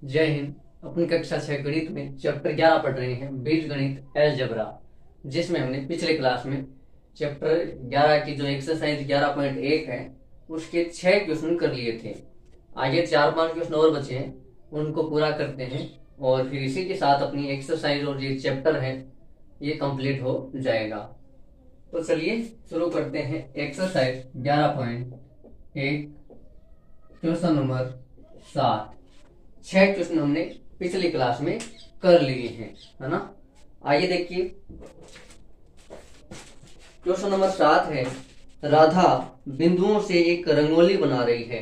जय हिंद। अपन कक्षा 6 गणित में चैप्टर 11 पढ़ रहे हैं, बीजगणित अलजेब्रा, जिसमें हमने पिछले क्लास में चैप्टर 11 की जो एक्सरसाइज 11.1 है उसके 6 क्वेश्चन कर लिए थे। आगे 4-5 क्वेश्चन और बचे हैं, उनको पूरा करते हैं और फिर इसी के साथ अपनी एक्सरसाइज और ये चैप्टर है ये कंप्लीट हो जाएगा। तो चलिए शुरू करते हैं। Exercise 11.1 question number 7। 6 क्वेश्चन हमने पिछली क्लास में कर लिए हैं, है ना। आइए देखिए, क्वेश्चन नंबर 7 है, राधा बिंदुओं से एक रंगोली बना रही है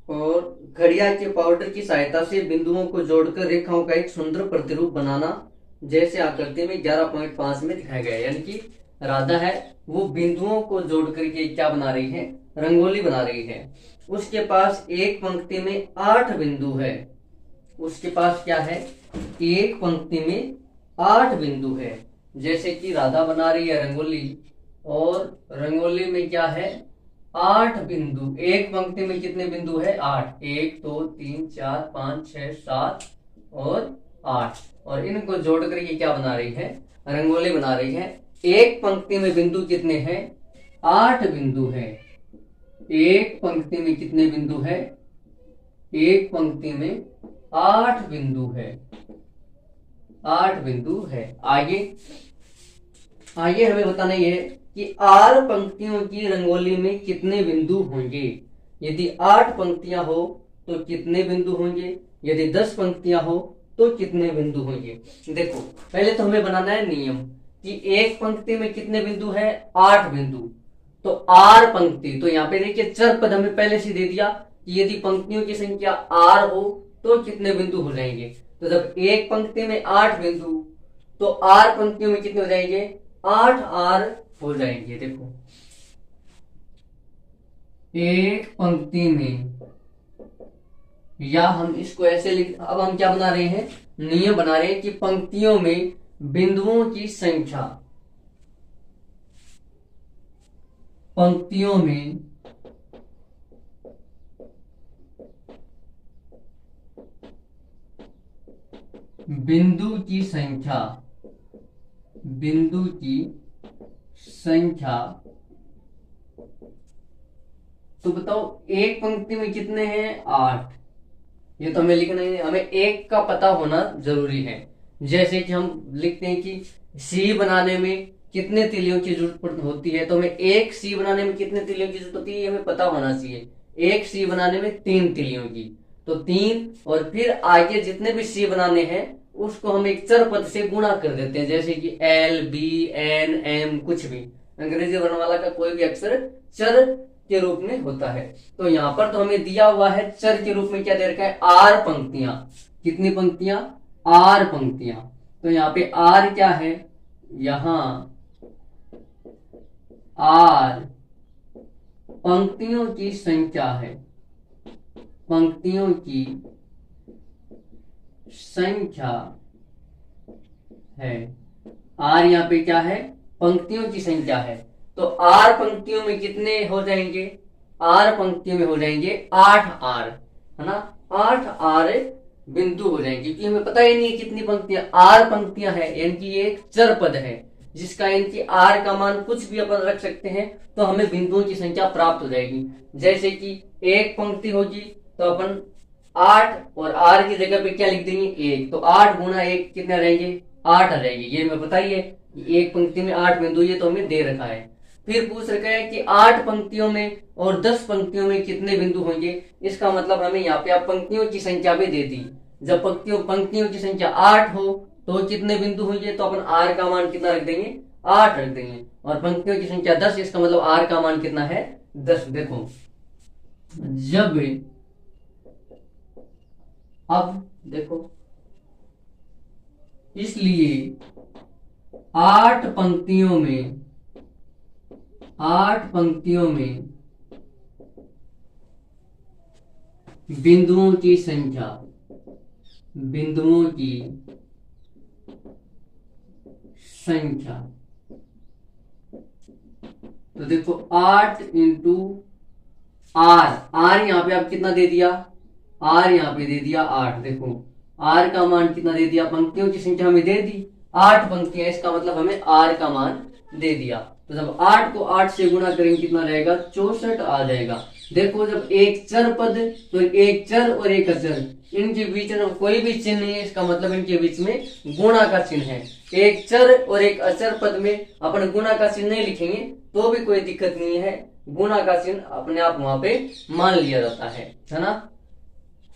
और घड़िया के पाउडर की सहायता से बिंदुओं को जोड़कर रेखाओं का एक सुंदर प्रतिरूप बनाना जैसे आकृति में 11.5 में दिखाया गया है। यानी कि राधा है वो बिंदुओं को जोड़ करके क्या बना रही है, रंगोली बना रही है। उसके पास एक पंक्ति में 8 बिंदु है। उसके पास क्या है, एक पंक्ति में 8 बिंदु है। जैसे कि राधा बना रही है रंगोली और रंगोली में क्या है, 8 बिंदु। एक पंक्ति में कितने बिंदु है, 8। 1 2 3 4 5 6 7 और 8, और इनको जोड़ करके क्या बना रही है, रंगोली बना रही है। एक पंक्ति में बिंदु कितने हैं, 8 बिंदु है। एक पंक्ति में कितने बिंदु है, एक पंक्ति में 8 बिंदु है। 8 बिंदु है। आगे आगे हमें बताना यह है कि 8 पंक्तियों की रंगोली में कितने बिंदु होंगे। यदि 8 पंक्तियां हो तो कितने बिंदु होंगे, यदि 10 पंक्तियां हो तो कितने बिंदु होंगे। देखो, पहले तो हमें बनाना है नियम कि एक पंक्ति में कितने बिंदु है, 8 बिंदु। तो आर पंक्ति, तो यहाँ पे देखिए चर पद हमें पहले से दे दिया कि यदि पंक्तियों की संख्या आर हो तो कितने बिंदु हो जाएंगे। तो जब एक पंक्ति में 8 बिंदु तो आर पंक्तियों में कितने हो जाएंगे, 8 आर हो जाएंगे। देखो, एक पंक्ति में, या हम इसको ऐसे लिख, अब हम क्या बना रहे हैं, नियम बना रहे हैं कि पंक्तियों में बिंदुओं की संख्या, पंक्तियों में बिंदु की संख्या, बिंदु की संख्या। तो बताओ एक पंक्ति में कितने हैं, 8। ये तो हमें लिखना है, हमें एक का पता होना जरूरी है। जैसे कि हम लिखते हैं कि सी बनाने में कितने तिलियों की जरूरत होती है, तो हमें एक सी बनाने में कितने तिलियों की जरूरत होती है, हमें पता होना चाहिए। एक सी बनाने में 3 तिलियों की, तो 3, और फिर आगे जितने भी सी बनाने हैं उसको हम एक चर पद से गुणा कर देते हैं, जैसे कि एल बी एन एम, कुछ भी अंग्रेजी वर्णमाला का कोई भी अक्षर चर के रूप में होता है। तो यहाँ पर तो हमें दिया हुआ है चर के रूप में क्या दे रखा है, आर पंक्तियां। कितनी पंक्तियां, आर पंक्तियां। तो यहाँ पे आर क्या है, यहां आर पंक्तियों की संख्या है, पंक्तियों की संख्या है। आर यहाँ पे क्या है, पंक्तियों की संख्या है। तो आर पंक्तियों में कितने हो जाएंगे, आर पंक्तियों में हो जाएंगे 8 आर, है ना। 8 आर बिंदु हो जाएंगे, क्योंकि हमें पता ही नहीं है कितनी पंक्तियां, आर पंक्तियां है, यानी कि ये एक चर पद है जिसका यानी कि आर का मान कुछ भी अपन रख सकते हैं तो हमें बिंदुओं की संख्या प्राप्त हो जाएगी। जैसे कि एक पंक्ति होगी तो अपन 8 और आर की जगह पे क्या लिख देंगे, 1। तो 8 गुणा 1 कितने रहेंगे, 8 आ जाएंगे। ये हमें पता ही है कि एक पंक्ति में 8 बिंदु, ये तो हमें दे रखा है। फिर पूछ रखा है कि 8 पंक्तियों में और 10 पंक्तियों में कितने बिंदु होंगे। इसका मतलब हमें यहाँ पे आप पंक्तियों की संख्या भी दे दी। जब पंक्तियों की संख्या 8 हो तो कितने बिंदु होंगे, तो अपन आर का मान कितना रख देंगे, 8 रख देंगे। और पंक्तियों की संख्या 10, इसका मतलब आर का मान कितना है, 10। देखो, जब, अब देखो, इसलिए 8 पंक्तियों में, 8 पंक्तियों में बिंदुओं की संख्या, बिंदुओं की संख्या, तो देखो 8 इंटू आर, आर यहाँ पे आप कितना दे दिया, आर यहाँ पे दे दिया 8। देखो आर का मान कितना दे दिया, पंक्तियों की संख्या हमें दे दी 8 पंक्तियां, इसका मतलब हमें आर का मान दे दिया। तो जब 8 को 8 से गुणा करेंगे कितना रहेगा, 64 आ जाएगा। देखो जब एक चर पद, तो एक चर और एक अचर, इनके बीच में कोई भी चिन्ह नहीं है, इसका मतलब इनके बीच में गुणा का चिन्ह है। एक चर और एक अचर पद में अपन गुणा का चिन्ह नहीं लिखेंगे तो भी कोई दिक्कत नहीं है, गुणा का चिन्ह अपने आप वहां पे मान लिया जाता है ना।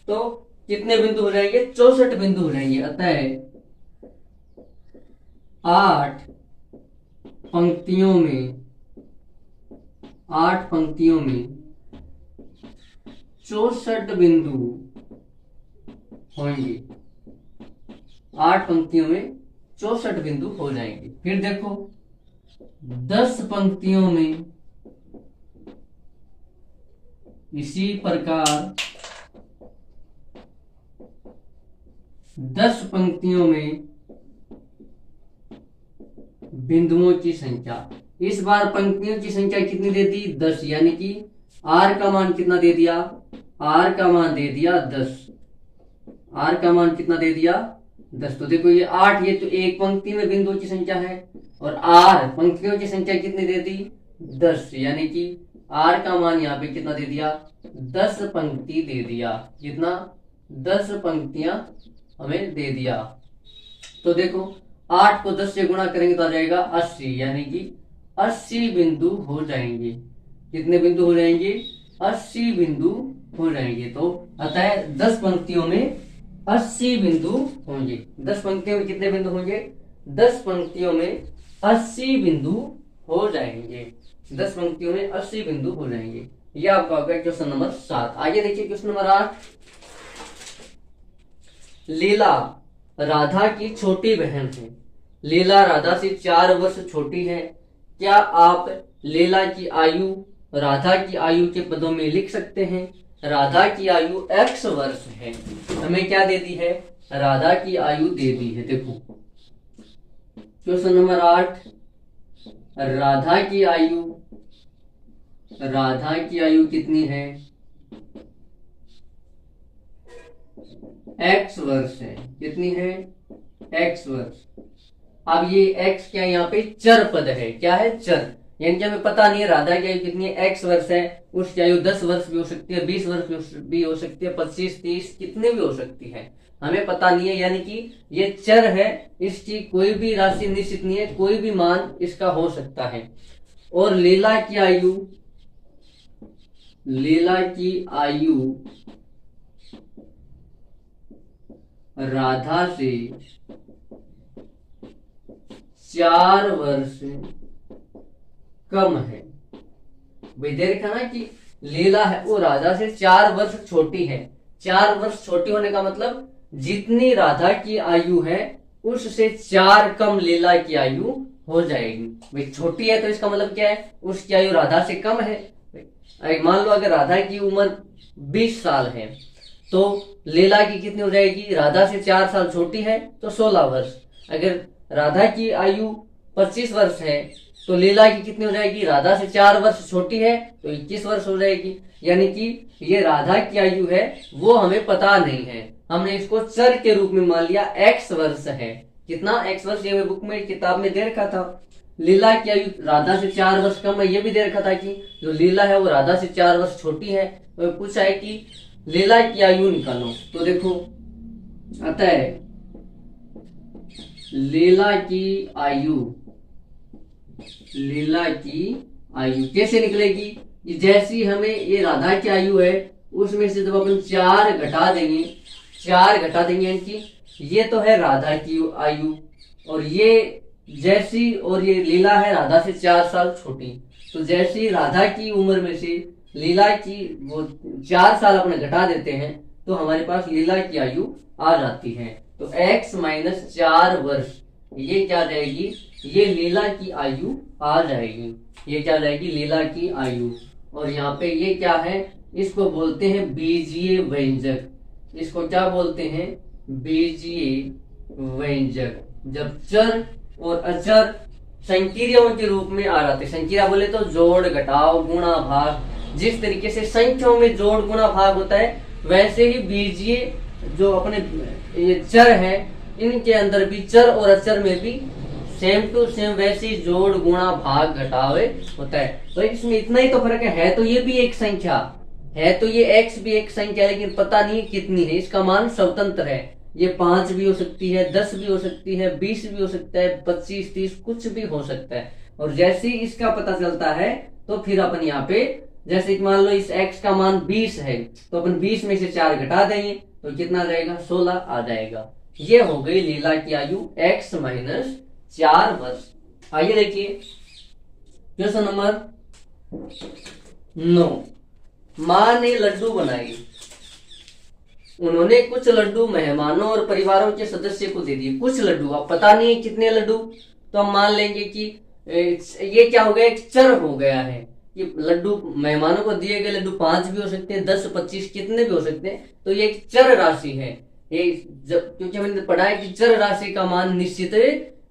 तो कितने बिंदु हो जाएंगे, 64 बिंदु हो जाएंगे। अतः 8 पंक्तियों में, 8 पंक्तियों में 64 बिंदु होंगे, 8 पंक्तियों में 64 बिंदु हो जाएंगे। फिर देखो 10 पंक्तियों में इसी प्रकार 10 पंक्तियों में बिंदुओं की संख्या, इस बार पंक्तियों की संख्या कितनी दे दी, 10, यानी कि आर का मान कितना दे दिया, आर का मान दे दिया 10, आर का मान कितना दे दिया 10। तो देखो ये 8, ये तो एक पंक्ति में बिंदुओं की संख्या है, और आर पंक्तियों की संख्या कितनी दे दी 10, यानी कि आर का मान यहाँ पे कितना दे दिया, 10 पंक्ति दे दिया। कितना, 10 पंक्तियां हमें दे दिया। तो देखो 8 को 10 से गुणा करेंगे तो आ जाएगा 80, यानी कि 80 बिंदु हो जाएंगे। कितने बिंदु हो जाएंगे, 80 बिंदु हो जाएंगे। तो अतः 10 पंक्तियों में 80 बिंदु होंगे। 10 पंक्तियों में कितने बिंदु होंगे, 10 पंक्तियों में 80 बिंदु हो जाएंगे। 10 पंक्तियों में 80 बिंदु हो जाएंगे। ये आपका होगा क्वेश्चन नंबर 7। आगे देखिए क्वेश्चन नंबर 8। लीला राधा की छोटी बहन है। लीला राधा से 4 वर्ष छोटी है। क्या आप लीला की आयु राधा की आयु के पदों में लिख सकते हैं। राधा की आयु x वर्ष है। हमें क्या दे दी है, राधा की आयु दे दी है। देखो क्वेश्चन नंबर 8, राधा की आयु कितनी है, x वर्ष है। कितनी है, x वर्ष। अब ये x क्या, यहाँ पे चर पद है। क्या है, चर, यानी कि हमें पता नहीं है राधा की आयु कितनी है। x वर्ष है, उसकी आयु 10 वर्ष भी हो सकती है, 20 वर्ष भी हो सकती है, 25, 30 कितने भी हो सकती है, हमें पता नहीं है। यानी कि ये चर है, इसकी कोई भी राशि निश्चित नहीं है, कोई भी मान इसका हो सकता है। और लीला की आयु राधा से 4 वर्ष कम है। भाई देखा ना कि लीला है वो राधा से 4 वर्ष छोटी है। 4 वर्ष छोटी होने का मतलब जितनी राधा की आयु है उससे 4 कम लीला की आयु हो जाएगी। भाई छोटी है तो इसका मतलब क्या है, उसकी आयु राधा से कम है। मान लो अगर राधा की उम्र 20 साल है तो लीला की कितनी हो जाएगी, राधा से 4 साल छोटी है तो 16 वर्ष। अगर राधा की आयु 25 वर्ष है तो लीला की कितनी हो जाएगी, राधा से 4 वर्ष छोटी है तो 21 वर्ष हो जाएगी। यानी कि ये राधा की आयु है वो हमें पता नहीं है, हमने इसको चर के रूप में मान लिया, x वर्ष है। कितना, x वर्ष, ये बुक में किताब में दे रखा था। लीला की आयु राधा से 4 वर्ष कम है, ये भी दे रखा था कि जो लीला है वो राधा से 4 वर्ष छोटी है। तो पूछा है कि लीला की आयु निकालो। तो देखो अतः लीला की आयु कैसे निकलेगी, जैसी हमें ये राधा की आयु है उसमें से जब अपन 4 घटा देंगे यानी कि ये तो है राधा की आयु, और ये लीला है राधा से 4 साल छोटी। तो जैसी राधा की उम्र में से लीला की वो 4 साल अपने घटा देते हैं तो हमारे पास लीला की आयु आ जाती है। तो x - 4 वर्ष ये क्या जाएगी, ये लीला की आयु आ जाएगी। ये क्या जाएगी, लीला की आयु। और यहाँ पे ये क्या है, इसको बोलते हैं बीजीय व्यंजक। इसको क्या बोलते हैं, बीजीय व्यंजक। जब चर और अचर संकीर्णों के रूप में आ जाते, संकीर्ण बोले तो जोड़ घटाव गुणा भाग, जिस तरीके से संख्याओं में जोड़ गुणा भाग होता है, वैसे ही बीजीय जो अपने ये चर है, इनके अंदर भी चर और अचर में भी सेम टू सेम वैसे ही जोड़ गुणा भाग घटावे होता है। तो इसमें इतना ही तो फर्क है तो ये भी एक संख्या है, तो ये x भी एक संख्या, लेकिन पता नहीं कितनी है, इसका मान स्वतंत्र है। ये 5 भी हो सकती है, 10 भी हो सकती है, 20 भी हो सकता है, 25, 30 कुछ भी हो सकता है। और जैसे ही इसका पता चलता है तो फिर अपन यहाँ पे जैसे मान लो इस x का मान 20 है, तो अपन 20 में से 4 घटा देंगे तो कितना आ जाएगा, 16 आ जाएगा। ये हो गई लीला की आयु x माइनस 4 वर्ष। आइए देखिए क्वेश्चन नंबर 9। माँ ने लड्डू बनाए, उन्होंने कुछ लड्डू मेहमानों और परिवारों के सदस्य को दे दिए। कुछ लड्डू, अब पता नहीं है कितने लड्डू, तो हम मान लेंगे कि ये क्या हो गया, एक चर हो गया है। ये लड्डू मेहमानों को दिए गए लड्डू 5 भी हो सकते हैं, 10, 25 कितने भी हो सकते हैं, तो ये एक चर राशि है। ये क्योंकि हमने पढ़ा है कि चर राशि का मान निश्चित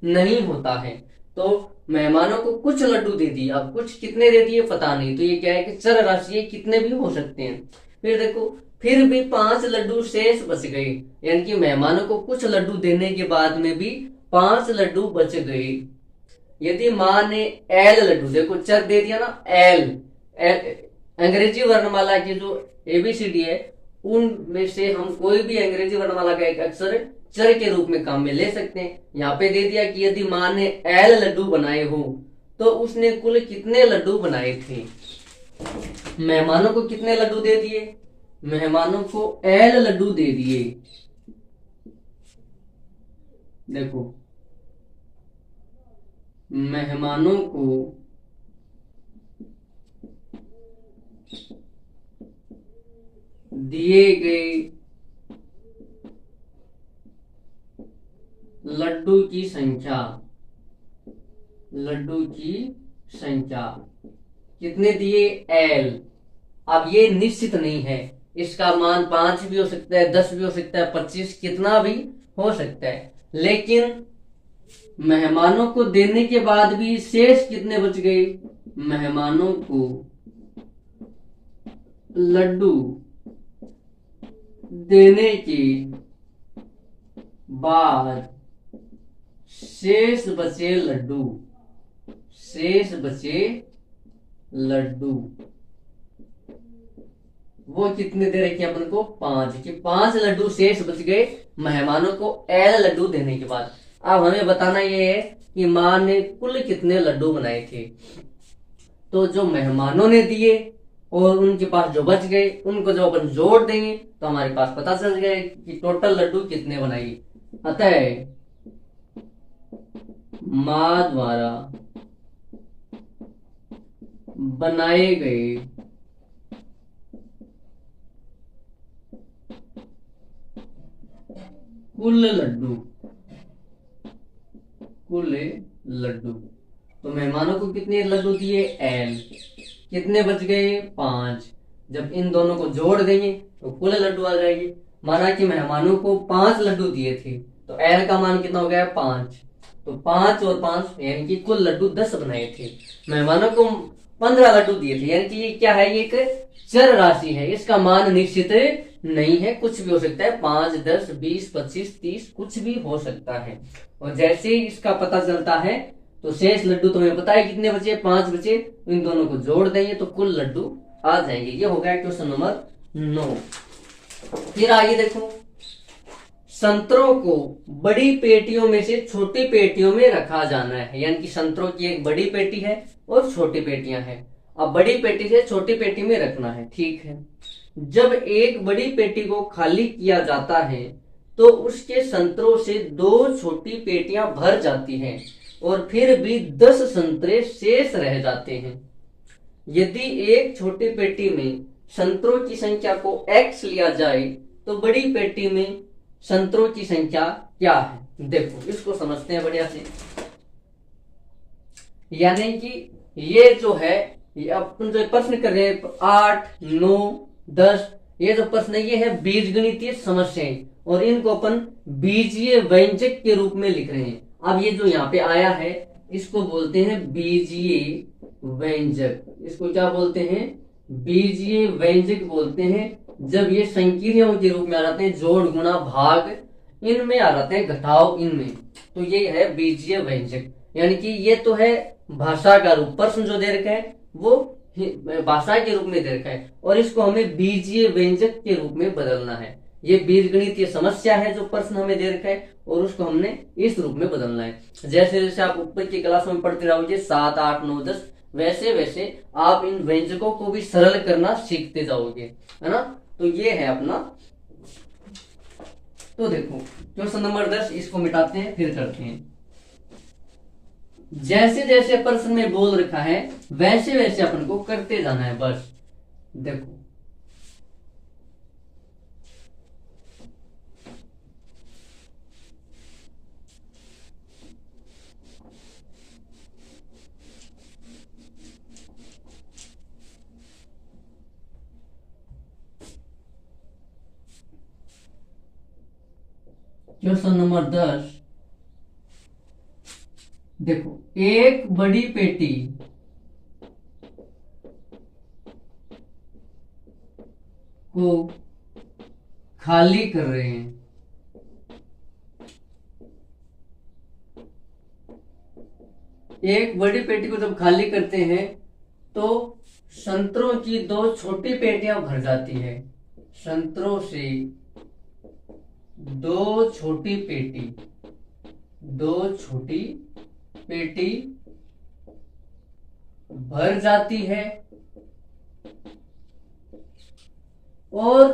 नहीं होता है। तो मेहमानों को कुछ लड्डू दे दिए, अब कुछ कितने दे दिए पता नहीं, तो ये क्या है कि चर राशि है, कितने भी हो सकते हैं। फिर देखो फिर भी 5 लड्डू शेष बच गए, यानी कि मेहमानों को कुछ लड्डू देने के बाद में भी 5 लड्डू बच गए। यदि माँ ने एल लड्डू, देखो चर दे दिया ना, एल अंग्रेजी वर्णमाला की जो एबीसीडी है उनमें से हम कोई भी अंग्रेजी वर्णमाला का एक अक्षर चर के रूप में काम में ले सकते हैं। यहाँ पे दे दिया कि यदि माँ ने एल लड्डू बनाए हो तो उसने कुल कितने लड्डू बनाए थे। मेहमानों को कितने लड्डू दे दिए, मेहमानों को एल लड्डू दे दिए। देखो मेहमानों को दिए गए लड्डू की संख्या, लड्डू की संख्या कितने दिए, एल। अब ये निश्चित नहीं है, इसका मान 5 भी हो सकता है, 10 भी हो सकता है, 25 कितना भी हो सकता है, लेकिन मेहमानों को देने के बाद भी शेष कितने बच गए, मेहमानों को लड्डू देने के बाद शेष बचे लड्डू, शेष बचे लड्डू वो कितने दे रखे अपन को, 5, कि 5 लड्डू शेष बच गए मेहमानों को एल लड्डू देने के बाद। अब हमें बताना ये है कि माँ ने कुल कितने लड्डू बनाए थे। तो जो मेहमानों ने दिए और उनके पास जो बच गए उनको जब अपन जोड़ देंगे तो हमारे पास पता चल गया कि टोटल लड्डू कितने बनाए। अतः माँ द्वारा बनाए गए कुल लड्डू, कुल लड्डू, तो मेहमानों को कितने लड्डू दिए, एल, कितने बच गए, 5। जब इन दोनों को जोड़ देंगे तो कुल लड्डू आ जाएंगे। माना कि मेहमानों को 5 लड्डू दिए थे तो एल का मान कितना हो गया, 5। तो 5 और 5 यानी कि कुल लड्डू 10 बनाए थे। मेहमानों को 15 लड्डू दिए थे, यानी कि ये क्या है, ये एक चर राशि है, इसका मान निश्चित नहीं है, कुछ भी हो सकता है, 5, 10, 20, 25, 30 कुछ भी हो सकता है। और जैसे ही इसका पता चलता है तो शेष लड्डू तुम्हें पता है कितने बचे, 5 बचे, इन दोनों को जोड़ देंगे तो कुल लड्डू आ जाएंगे। ये हो गया क्वेश्चन नंबर 9। फिर आइए देखो, संतरों को बड़ी पेटियों में से छोटी पेटियों में रखा जाना है, यानी कि संतरों की एक बड़ी पेटी है और छोटी पेटियां हैं। अब बड़ी पेटी से छोटी पेटी में रखना है, ठीक है। जब एक बड़ी पेटी को खाली किया जाता है तो उसके संतरों से 2 छोटी पेटियां भर जाती हैं और फिर भी 10 संतरे शेष रह जाते हैं। यदि एक छोटी पेटी में संतरों की संख्या को x लिया जाए तो बड़ी पेटी में संतरों की संख्या क्या है। देखो इसको समझते हैं बढ़िया से, यानी कि ये जो है, ये अपन जो प्रश्न कर रहे हैं 8, 9, 10, ये जो प्रश्न है ये है बीजगणितीय समस्याएं और इनको अपन बीजीय व्यंजक के रूप में लिख रहे हैं। अब ये जो यहाँ पे आया है इसको बोलते हैं बीजीय व्यंजक, इसको क्या बोलते हैं, बीजीय व्यंजक बोलते हैं जब ये संकीर्णों के रूप में आ जाते हैं, जोड़ गुणा भाग इनमें आ जाते हैं, घटाव इनमें, तो ये है बीजीय व्यंजक। यानी कि ये तो है भाषा का रूप, प्रश्न जो दे रखा है वो भाषा के रूप में दे रखा है, और इसको हमें बीजीय व्यंजक के रूप में बदलना है। ये बीजगणितीय समस्या है जो प्रश्न हमें दे रखा है, और उसको हमने इस रूप में बदलना है। जैसे जैसे आप ऊपर की क्लासों में पढ़ते रहोगे 7, 8, 9, 10, वैसे वैसे आप इन व्यंजकों को भी सरल करना सीखते जाओगे, है ना। तो ये है अपना। तो देखो क्वेश्चन नंबर 10, इसको मिटाते हैं फिर करते हैं। जैसे जैसे प्रश्न में बोल रखा है वैसे वैसे अपन को करते जाना है बस। देखो क्वेश्चन नंबर 10, देखो एक बड़ी पेटी को खाली कर रहे हैं। एक बड़ी पेटी को जब खाली करते हैं तो संतरों की 2 छोटी पेटियां भर जाती है। संतरों से 2 छोटी पेटी भर जाती है और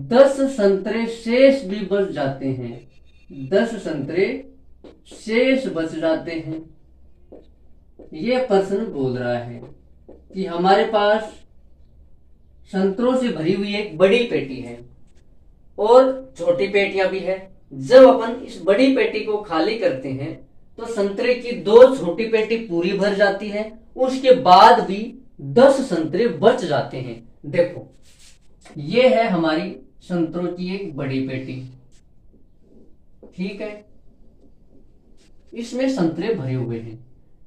10 संतरे शेष भी बच जाते हैं। 10 संतरे शेष बच जाते हैं। यह प्रश्न बोल रहा है कि हमारे पास संतरों से भरी हुई एक बड़ी पेटी है और छोटी पेटियां भी है। जब अपन इस बड़ी पेटी को खाली करते हैं तो संतरे की 2 छोटी पेटी पूरी भर जाती है, उसके बाद भी 10 संतरे बच जाते हैं। देखो ये है हमारी संतरों की एक बड़ी पेटी, ठीक है। इसमें संतरे भरे हुए हैं।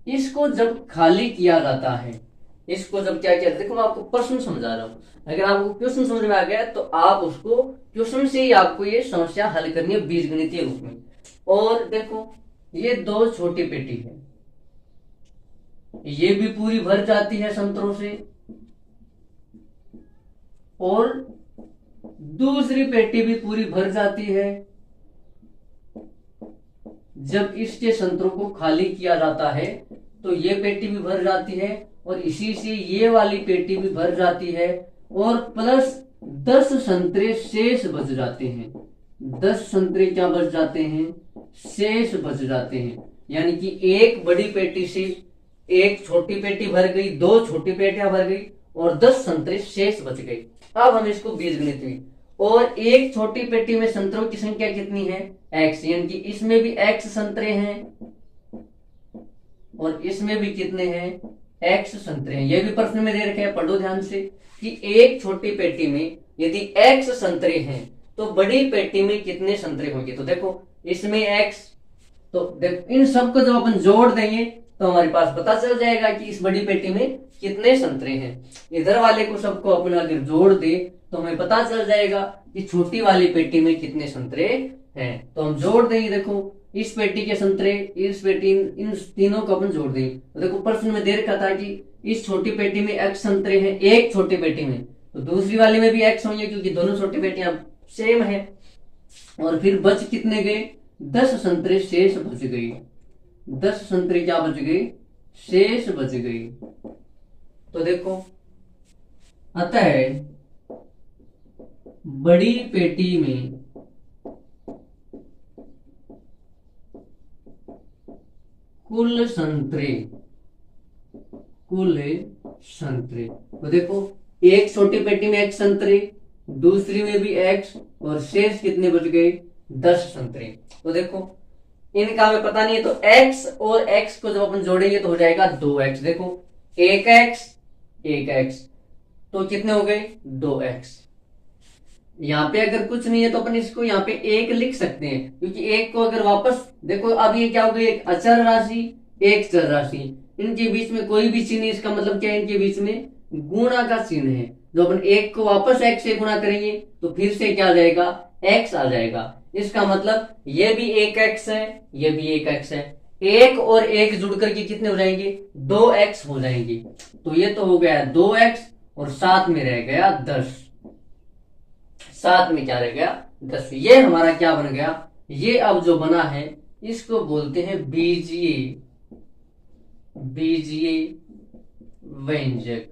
इसको जब खाली किया जाता है, इसको जब क्या किया, देखो मैं आपको प्रश्न समझा रहा हूं। अगर आपको क्वेश्चन समझ में आ गया तो आप उसको क्वेश्चन से ही आपको ये समस्या हल करनी है बीजगणितीय रूप में। और देखो ये 2 छोटी पेटी है, ये भी पूरी भर जाती है संतरों से, और दूसरी पेटी भी पूरी भर जाती है। जब इसके संतरों को खाली किया जाता है तो ये पेटी भी भर जाती है और इसी से ये वाली पेटी भी भर जाती है, और प्लस 10 संतरे शेष बच जाते हैं। 10 संतरे क्या बच जाते हैं, शेष बच जाते हैं। यानी कि एक बड़ी पेटी से एक छोटी पेटी भर गई, 2 छोटी पेटियां भर गई और 10 संतरे शेष बच गए। अब हम इसको बीजगणित में, और एक छोटी पेटी में संतरों की संख्या कितनी है, x, यानी कि इसमें भी x संतरे हैं और इसमें भी कितने हैं, x संतरे हैं। ये भी प्रश्न में दे रखे हैं, पढ़ो ध्यान से कि एक छोटी पेटी में यदि x संतरे हैं तो बड़ी पेटी में कितने संतरे होंगे। तो देखो इसमें x, तो देखो इन सबको जब अपन जोड़ देंगे तो हमारे पास पता चल जाएगा कि इस बड़ी पेटी में कितने संतरे हैं। इधर वाले को सबको अपन अगर जोड़ दे तो हमें पता चल जाएगा कि छोटी वाली पेटी में कितने संतरे हैं। तो हम जोड़ देंगे, देखो इस पेटी के संतरे, इस पेटी, इन तीनों को अपन जोड़ देंगे। तो देखो प्रश्न में दे रखा था कि इस छोटी पेटी में x संतरे हैं, एक छोटी पेटी में, तो दूसरी वाली में भी x होंगे क्योंकि दोनों छोटी पेटियां सेम है। और फिर बच कितने गए, 10 संतरे शेष बच गई। 10 संतरे क्या बच गई, शेष बच गई। तो देखो अतः बड़ी पेटी में कुल संतरे, तो देखो एक छोटी पेटी में x संतरे, दूसरी में भी x, और शेष कितने बच गए, 10 संतरे। तो देखो इनका हमें पता नहीं है, तो x और x को जब अपन जोड़ेंगे तो हो जाएगा 2x। देखो 1x 1x, तो कितने हो गए, 2x। यहाँ पे अगर कुछ नहीं है तो अपन इसको यहाँ पे 1 लिख सकते हैं, क्योंकि 1 को अगर वापस देखो, अब ये क्या हो गई, एक अचर राशि एक चर राशि, इनके बीच में कोई भी चिन्ह, इसका मतलब क्या है, इनके बीच में गुणा का चिन्ह है। जो अपन एक को वापस x से गुणा करेंगे तो फिर से क्या आ जाएगा, x आ जाएगा। इसका मतलब ये भी एक x है, ये भी एक x है। एक और एक जुड़ करके कितने हो जाएंगे, 2x हो जाएंगे। तो ये तो हो गया 2x और साथ में रह गया 10, साथ में क्या रह गया 10। ये हमारा क्या बन गया, ये अब जो बना है इसको बोलते हैं बीजीय, बीजीय व्यंजक।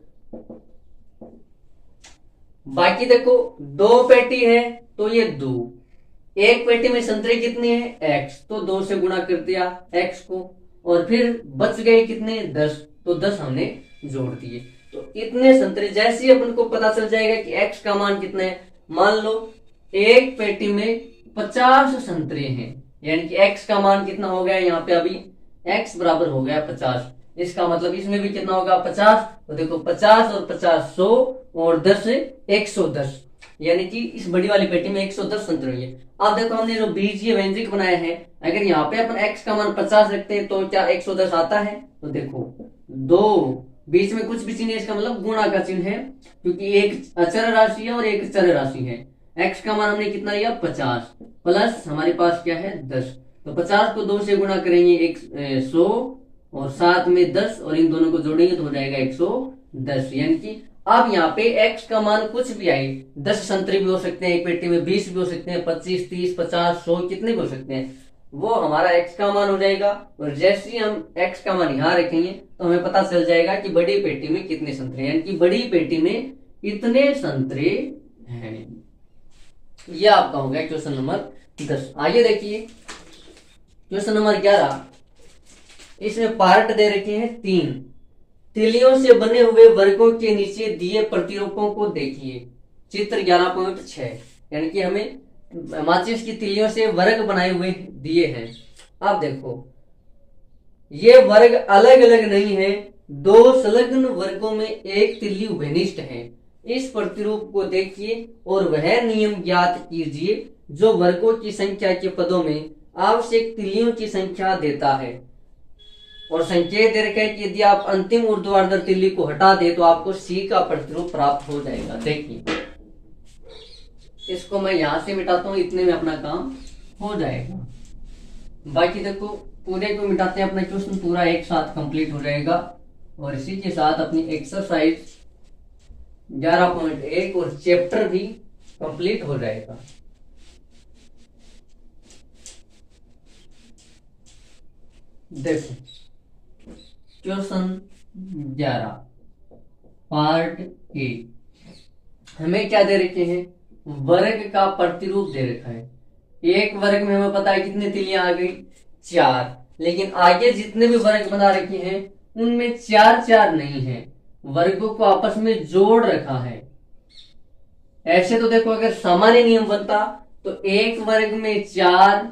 बाकी देखो दो पेटी है तो ये 2, एक पेटी में संतरे कितने हैं x, तो 2 से गुणा कर दिया x को, और फिर बच गए कितने 10, तो 10 हमने जोड़ दिए। तो इतने संतरे, जैसे ही अपन को पता चल जाएगा कि x का मान कितना है, मान लो एक पेटी में 50 संतरे हैं, यानी कि x का मान कितना हो गया यहाँ पे, अभी x बराबर हो गया 50। इसका मतलब इसमें भी कितना होगा 50, तो देखो 50 और 50 100 और 10 110, यानी कि इस बड़ी वाली पेटी में 110 संतरे हुए। अब देखो हमने जो बीजीय व्यंजक बनाया है, अगर यहाँ पे अपन x का मान 50 रखते हैं तो क्या 110 आता है, तो देखो 2 बीच में कुछ भी चिन्ह है, इसका मतलब गुणा का चिन्ह है, क्योंकि एक अचर राशि है और एक चर राशि है। x का मान हमने कितना लिया 50 प्लस हमारे पास क्या है 10, तो 50 को 2 से गुणा करेंगे 100 और साथ में 10 और इन दोनों को जोड़ेंगे तो हो जाएगा 110। यानी कि अब यहाँ पे x का मान कुछ भी आए, 10 संतरे भी हो सकते हैं एक पेटी में, 20 भी हो सकते हैं, 25 30 50 100 कितने भी हो सकते हैं, वो हमारा x का मान हो जाएगा। और जैसे ही हम x का मान यहाँ रखेंगे तो हमें पता चल जाएगा कि बड़ी पेटी में कितने संतरे, यानी कि बड़ी पेटी में इतने संतरे हैं। यह आपका हो गया क्वेश्चन नंबर 10। आइए देखिए क्वेश्चन नंबर 11, इसमें पार्ट दे रखे हैं 3। तिलियों से बने हुए वर्गों के नीचे दिए प्रतिरूपों को देखिए। चित्र 11.6, यानी कि हमें माचिस की तिलियों से वर्ग बनाए हुए दिए हैं। अब देखो ये वर्ग अलग अलग नहीं है, 2 संलग्न वर्गों में एक तिल्ली उभयनिष्ठ है। इस प्रतिरूप को देखिए और वह नियम ज्ञात कीजिए जो वर्गों की संख्या के पदों में आवश्यक तिलियों की संख्या देता है। और संकेत दे रखा है कि यदि आप अंतिम ऊर्ध्वाधर तिल्ली को हटा दे तो आपको सी का प्रतिरूप प्राप्त हो जाएगा। देखिए इसको मैं यहां से मिटाता हूं, इतने में अपना काम हो जाएगा। बाकी देखो पूरे को मिटाते हैं, अपना क्वेश्चन पूरा एक साथ कंप्लीट हो जाएगा। और इसी के साथ अपनी एक्सरसाइज 11.1 और चैप्टर भी कंप्लीट हो जाएगा। देखो क्वेश्चन 11 पार्ट ए, हमें क्या दे रखे हैं, वर्ग का प्रतिरूप दे रखा है। एक वर्ग में हमें पता है कितनी तिलियां आ गई 4, लेकिन आगे जितने भी वर्ग बना रखे हैं उनमें 4 4 नहीं है, वर्गों को आपस में जोड़ रखा है। ऐसे तो देखो अगर सामान्य नियम बनता तो एक वर्ग में 4,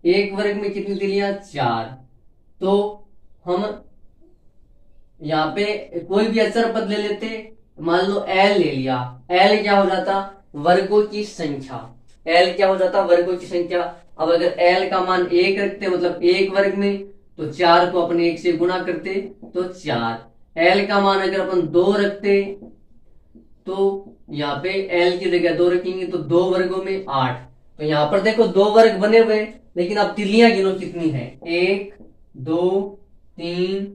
एक वर्ग में कितनी तिलियां 4, तो हम यहाँ पे कोई भी अचर पद ले लेते, मान लो l ले लिया, l क्या हो जाता वर्गों की संख्या, l क्या हो जाता वर्गों की संख्या। अब अगर l का मान 1 रखते मतलब एक वर्ग में, तो 4 को अपन 1 से गुणा करते तो 4। l का मान अगर अपन 2 रखते तो यहाँ पे l की जगह 2 रखेंगे तो 2 वर्गों में 8। तो यहाँ पर देखो 2 वर्ग बने हुए, लेकिन अब तिलियां गिनो कितनी है, 1 2 3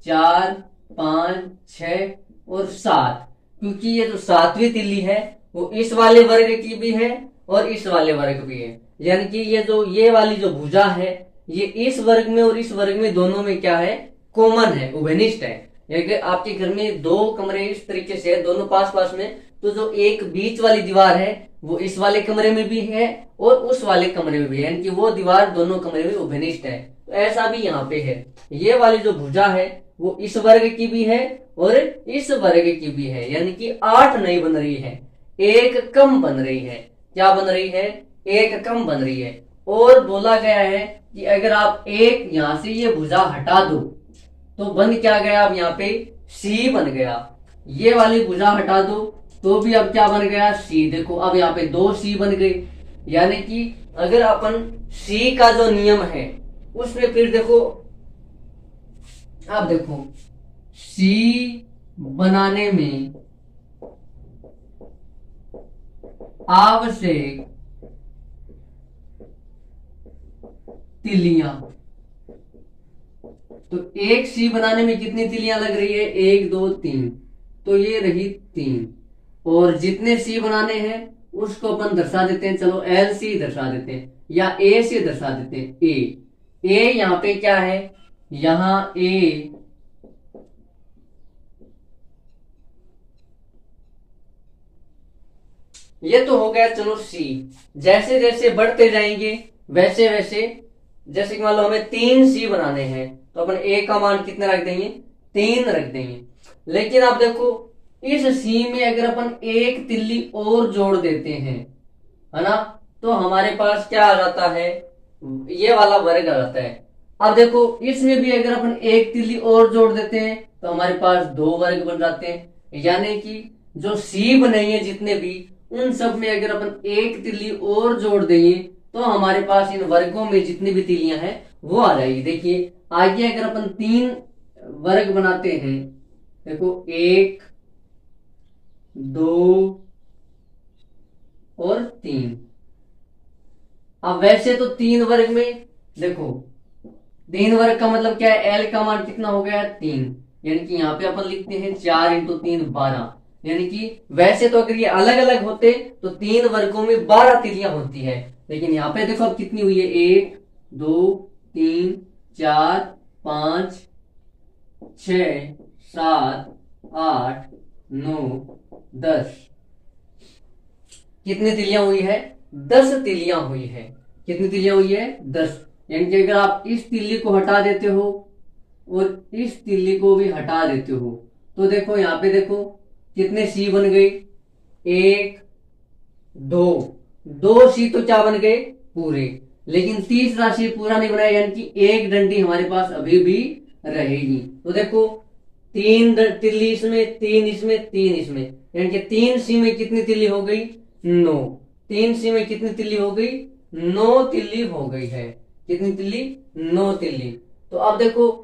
4 5 6 और 7, क्योंकि ये जो 7वीं तिल्ली है वो इस वाले वर्ग की भी है और इस वाले वर्ग भी है। यानी कि ये वाली जो भुजा है ये इस वर्ग में और इस वर्ग में दोनों में क्या है, कॉमन है, उभयनिष्ठ है। यानी कि आपके घर में 2 कमरे इस तरीके से है, दोनों पास पास में, तो जो एक बीच वाली दीवार है वो इस वाले कमरे में भी है और उस वाले कमरे में भी है, यानी कि वो दीवार दोनों कमरे में उभयनिष्ठ है। तो ऐसा भी यहाँ पे है, ये वाली जो भुजा है वो इस वर्ग की भी है और इस वर्ग की भी है, यानी कि 8 नहीं बन रही है, 1 कम बन रही है। क्या बन रही है, 1 कम बन रही है। और बोला गया है कि अगर आप एक यहां से ये भुजा हटा दो तो बन क्या गया, अब यहाँ पे सी बन गया। ये वाली भुजा हटा दो तो भी अब क्या बन गया, सी। देखो अब यहाँ पे 2 सी बन गई, यानी कि अगर अपन सी का जो नियम है उसमें फिर देखो अब देखो सी बनाने में आवश्यक तिलियां, तो एक सी बनाने में कितनी तिलियां लग रही है, 1 2 3, तो ये रही 3। और जितने सी बनाने हैं उसको अपन दर्शा देते हैं, चलो एल सी दर्शा देते हैं या ए से दर्शा देते हैं। ए यहां पे क्या है, यहां ए ये तो हो गया, चलो सी। जैसे जैसे बढ़ते जाएंगे वैसे वैसे, जैसे कि मान लो हमें 3 सी बनाने हैं तो अपन ए का मान कितने रख देंगे, 3 रख देंगे। लेकिन आप देखो इस सी में अगर अपन एक तिल्ली और जोड़ देते हैं, है ना, तो हमारे पास क्या आ जाता है, ये वाला वर्ग आ जाता है। अब देखो इसमें भी अगर अपन एक तिल्ली और जोड़ देते हैं तो हमारे पास 2 वर्ग बन जाते हैं। यानी कि जो सी बनेंगे जितने भी, उन सब में अगर अपन एक तिल्ली और जोड़ देंगे तो हमारे पास इन वर्गों में जितनी भी तिल्लियां हैं वो आ जाएगी। देखिए आगे अगर अपन 3 वर्ग बनाते हैं, देखो 1 2 और 3। अब वैसे तो 3 वर्ग में देखो 3 वर्ग का मतलब क्या है, एल का मान कितना हो गया, 3। यानी कि यहाँ पे अपन लिखते हैं 4 इंटू 3 12। यानी कि वैसे तो अगर ये अलग अलग होते तो 3 वर्गों में 12 तिलियां होती है, लेकिन यहाँ पे देखो अब कितनी हुई है, 1 2 3 4 5 6 7 8 9 10। कितनी तिलियां हुई है, 10 तिलियां हुई है। कितनी तिलियां हुई है, 10। यानी कि अगर आप इस तिल्ली को हटा देते हो और इस तिल्ली को भी हटा देते हो तो देखो यहाँ पे देखो कितने सी बन गए, 1 2 सी तो क्या बन गए, पूरे। लेकिन तीसरा सी पूरा नहीं बनाया, यानी कि एक डंडी हमारे पास अभी भी रहेगी। तो देखो 3 तिल्ली इसमें, 3 इसमें, 3 इसमें, यानी कि 3 सी में कितनी तिल्ली हो गई, 9। 3 सी में कितनी तिल्ली हो गई, 9 तिल्ली हो गई है। कितनी तिल्ली, 9 तिल्ली। तो अब देखो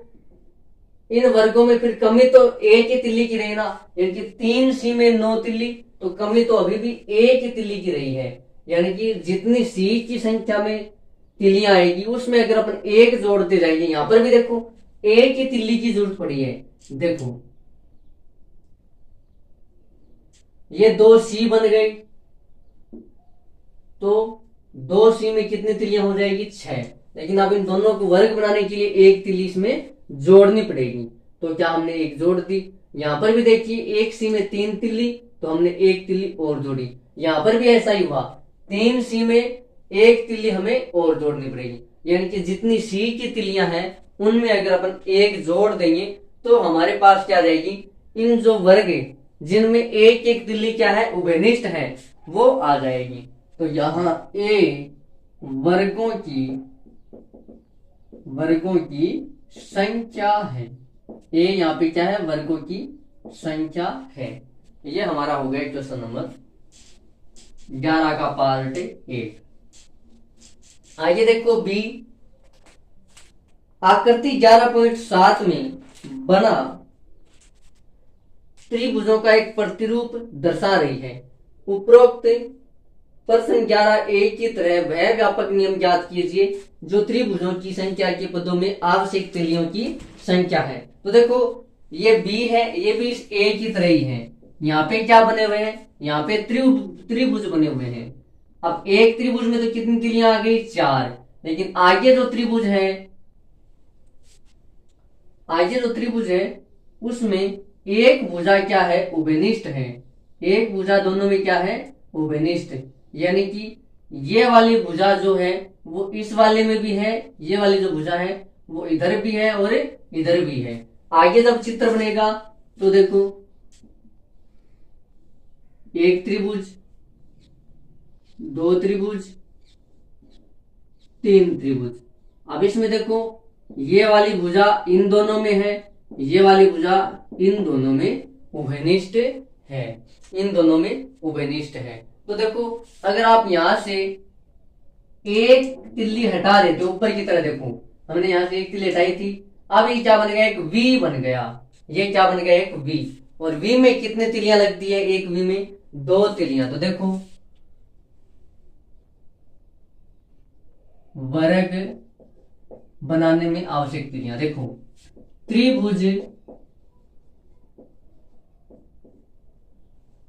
इन वर्गों में फिर कमी तो एक ही तिल्ली की रही ना, यानी कि 3 सी में 9 तिल्ली, तो कमी तो अभी भी एक ही तिल्ली की रही है। यानी कि जितनी सी की संख्या में तिल्लियां आएगी उसमें अगर अपन एक जोड़ते जाएंगे, यहां पर भी देखो एक ही तिल्ली की जरूरत पड़ी है। देखो ये 2 सी बन गई, तो 2 सी में कितनी तिल्लियां हो जाएगी, 6। लेकिन अब इन दोनों को वर्ग बनाने के लिए एक तिल्ली इसमें जोड़नी पड़ेगी, तो क्या हमने एक जोड़ दी। यहां पर भी देखिए 1 सी में 3 तिल्ली, तो हमने एक तिल्ली और जोड़ी। यहां पर भी ऐसा ही हुआ, 3 सी में एक तिल्ली हमें और जोड़नी पड़ेगी। यानी कि जितनी सी की तिल्लियां हैं उनमें अगर अपन एक जोड़ देंगे तो हमारे पास क्या रहेगी, इन जो वर्ग है जिनमें एक एक तिल्ली क्या है, उभयनिष्ठ है, वो आ जाएगी। तो यहां ए वर्गों की संख्या है, ए यहाँ पे क्या है, वर्गों की संख्या है। ये हमारा हो गया क्वेश्चन नंबर 11 का पार्ट 8। आइए देखो बी, आकृति 11.7 में बना त्रिभुजों का एक प्रतिरूप दर्शा रही है। उपरोक्त प्रश्न 11A की तरह वह व्यापक नियम ज्ञात कीजिए जो त्रिभुजों की संख्या के पदों में आवश्यक तिल्लियों की संख्या है। तो देखो ये बी है, ये भी इस ए की तरह ही है। यहाँ पे क्या बने हुए हैं, यहाँ पे त्रिभुज बने हुए हैं। अब एक त्रिभुज में तो कितनी तिल्लियां आ गई, 4। लेकिन आगे जो त्रिभुज है उसमें एक भुजा क्या है, उभयनिष्ठ है। एक भुजा दोनों में क्या है, उभयनिष्ठ। यानी कि ये वाली भुजा जो है वो इस वाले में भी है, ये वाली जो भुजा है वो इधर भी है और इधर भी है। आगे जब चित्र बनेगा तो देखो एक त्रिभुज, 2 त्रिभुज, 3 त्रिभुज। अब इसमें देखो ये वाली भुजा इन दोनों में है, ये वाली भुजा इन दोनों में उभयनिष्ठ है, इन दोनों में उभयनिष्ठ है। तो देखो अगर आप यहां से एक तिल्ली हटा देते ऊपर की तरह, देखो हमने यहां से एक तिल्ली हटाई थी, अब ये क्या बन गया, एक वी बन गया। ये क्या बन गया, एक वी। और वी में कितने तिलियां लगती है, एक वी में 2 तिलियां। तो देखो वर्ग बनाने में आवश्यक तिलियां, देखो त्रिभुज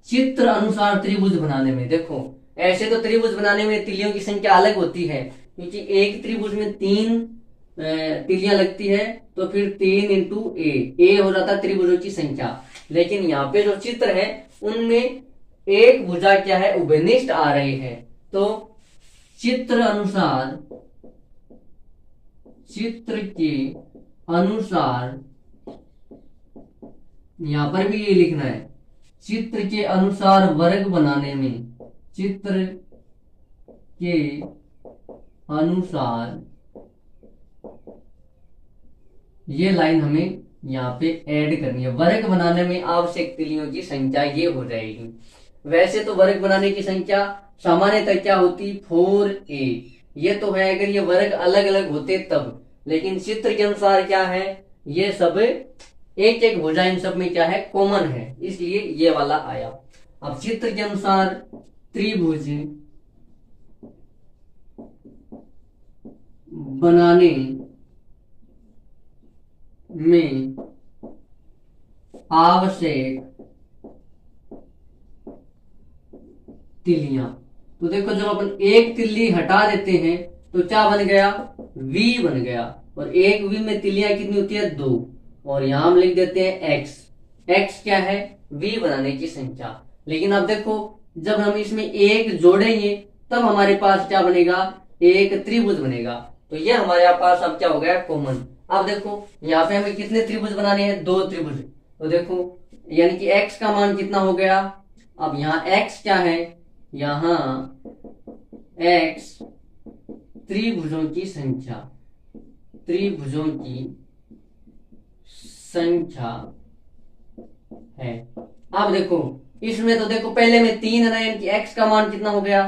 चित्र अनुसार त्रिभुज बनाने में, देखो ऐसे तो त्रिभुज बनाने में तिलियों की संख्या अलग होती है, क्योंकि एक त्रिभुज में 3 तिलियां लगती है, तो फिर 3 इंटू ए हो जाता है त्रिभुजों की संख्या। लेकिन यहाँ पे जो चित्र है उनमें एक भुजा क्या है, उभयनिष्ठ आ रही है। तो चित्र के अनुसार यहां पर भी ये लिखना है, चित्र के अनुसार वर्ग बनाने में, चित्र के अनुसार, ये लाइन हमें यहाँ पे ऐड करनी है। वर्ग बनाने में आवश्यक तिलियों की संख्या ये हो जाएगी। वैसे तो वर्ग बनाने की संख्या सामान्यतः क्या होती, 4a। ये तो है अगर ये वर्ग अलग अलग होते तब, लेकिन चित्र के अनुसार क्या है, ये सब एक एक भुजा इन सब में क्या है, कॉमन है, इसलिए ये वाला आया। अब चित्र के अनुसार त्रिभुज बनाने में आवश्यक तिलियां। तो देखो जब अपन एक तिल्ली हटा देते हैं तो क्या बन गया, वी बन गया। और एक वी में तिलियां कितनी होती है, 2। और यहां हम लिख देते हैं एक्स। एक्स क्या है, वी बनाने की संख्या। लेकिन अब देखो जब हम इसमें एक जोड़ेंगे तब हमारे पास क्या बनेगा, एक त्रिभुज बनेगा। तो ये हमारे पास अब क्या हो गया, कॉमन। अब देखो यहाँ पे हमें कितने त्रिभुज बनाने हैं, 2 त्रिभुज। तो देखो यानी कि x का मान कितना हो गया, अब यहाँ x क्या है, यहाँ x त्रिभुजों की संख्या, त्रिभुजों की संख्या है। अब देखो इसमें तो देखो पहले में 3 है ना, यानी कि x का मान कितना हो गया,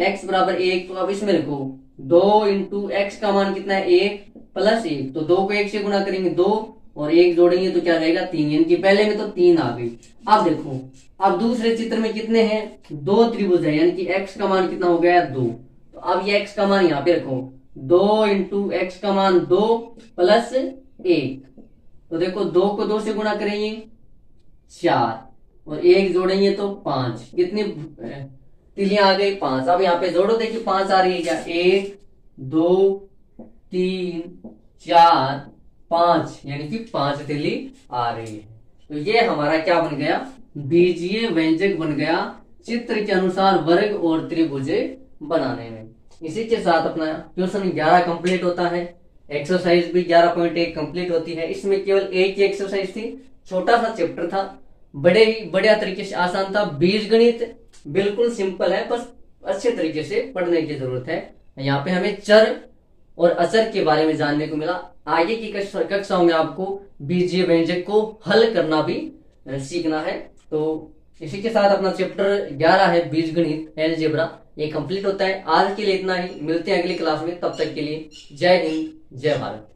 x बराबर 1। तो अब इसमें देखो 2 इंटू एक्स का मान कितना है, 1 प्लस 1। तो 2 को 1 से गुणा करेंगे 2 और 1 जोड़ेंगे तो क्या रहेगा, 3। यानी कि पहले में तो 3 आ गई। अब देखो अब दूसरे चित्र में कितने हैं, 2 त्रिभुज है, यानी कि x का मान कितना हो गया, 2। तो अब ये x का मान यहाँ पे रखो, 2 इंटू एक्स का मान 2 प्लस 1। तो देखो 2 को 2 से गुणा करेंगे 4 और 1 जोड़ेंगे तो 5। कितनी तिलियां आ गई, 5। अब यहाँ पे जोड़ो, देखिए 5 आ रही है क्या, 1 2 3 4 5, यानी कि 5 तिली आ रही है। तो ये हमारा क्या बन गया, बीजीय व्यंजक बन गया चित्र के अनुसार वर्ग और त्रिभुज बनाने में। इसी के साथ अपना क्वेश्चन 11 कंप्लीट होता है। एक्सरसाइज भी 11.1 कंप्लीट होती है। इसमें केवल एक ही एक्सरसाइज थी, छोटा सा चैप्टर था, बड़े ही बढ़िया तरीके से आसान था। बीजगणित बिल्कुल सिंपल है, बस अच्छे तरीके से पढ़ने की जरूरत है। यहाँ पे हमें चर और अचर के बारे में जानने को मिला। आगे की कक्षाओं में आपको बीजीय व्यंजक को हल करना भी सीखना है। तो इसी के साथ अपना चैप्टर 11 है बीजगणित, अलजेब्रा, ये कंप्लीट होता है। आज के लिए इतना ही, मिलते हैं अगली क्लास में। तब तक के लिए जय हिंद, जय भारत।